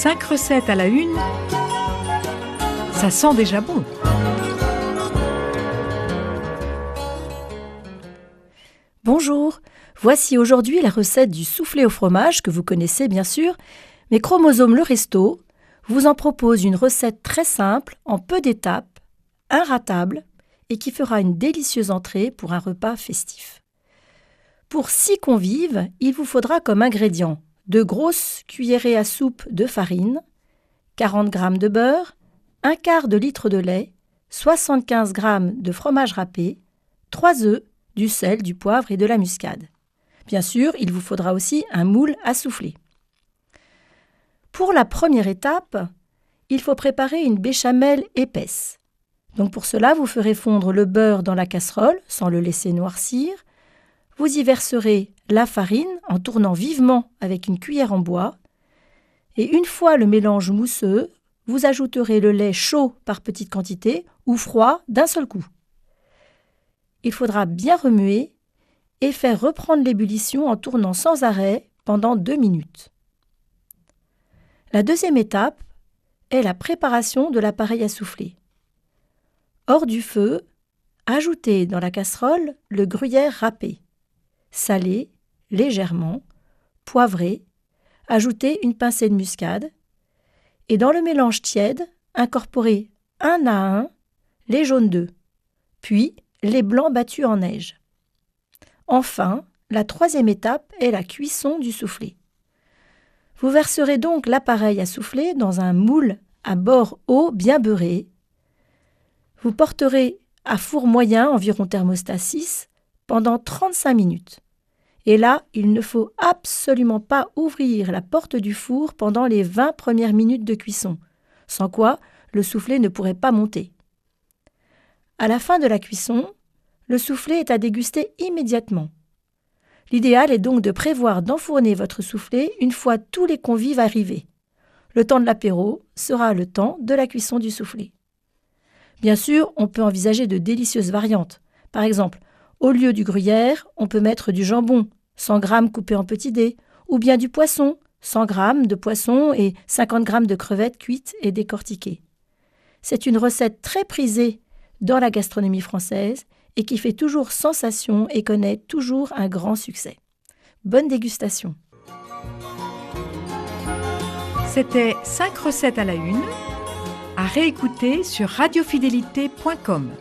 5 recettes à la une, ça sent déjà bon. Bonjour, voici aujourd'hui la recette du soufflé au fromage que vous connaissez bien sûr, mais Chromosome Le Resto vous en propose une recette très simple, en peu d'étapes, inratable et qui fera une délicieuse entrée pour un repas festif. Pour 6 convives, il vous faudra comme ingrédients 2 grosses cuillerées à soupe de farine, 40 g de beurre, 1/4 de litre de lait, 75 g de fromage râpé, 3 œufs, du sel, du poivre et de la muscade. Bien sûr, il vous faudra aussi un moule à souffler. Pour la première étape, il faut préparer une béchamel épaisse. Donc pour cela, vous ferez fondre le beurre dans la casserole sans le laisser noircir. Vous y verserez la farine en tournant vivement avec une cuillère en bois. Et une fois le mélange mousseux, vous ajouterez le lait chaud par petites quantités ou froid d'un seul coup. Il faudra bien remuer et faire reprendre l'ébullition en tournant sans arrêt pendant 2 minutes. La deuxième étape est la préparation de l'appareil à souffler. Hors du feu, ajoutez dans la casserole le gruyère râpé, salé légèrement, poivré, ajoutez une pincée de muscade et dans le mélange tiède, incorporez un à un les jaunes d'œufs, puis les blancs battus en neige. Enfin, la troisième étape est la cuisson du soufflé. Vous verserez donc l'appareil à souffler dans un moule à bord haut bien beurré. Vous porterez à four moyen, environ thermostat 6, pendant 35 minutes. Et là, il ne faut absolument pas ouvrir la porte du four pendant les 20 premières minutes de cuisson, sans quoi le soufflé ne pourrait pas monter. À la fin de la cuisson, le soufflé est à déguster immédiatement. L'idéal est donc de prévoir d'enfourner votre soufflé une fois tous les convives arrivés. Le temps de l'apéro sera le temps de la cuisson du soufflé. Bien sûr, on peut envisager de délicieuses variantes. Par exemple, au lieu du gruyère, on peut mettre du jambon, 100 g coupé en petits dés, ou bien du poisson, 100 g de poisson et 50 g de crevettes cuites et décortiquées. C'est une recette très prisée dans la gastronomie française et qui fait toujours sensation et connaît toujours un grand succès. Bonne dégustation. C'était 5 recettes à la une, à réécouter sur radiofidélité.com.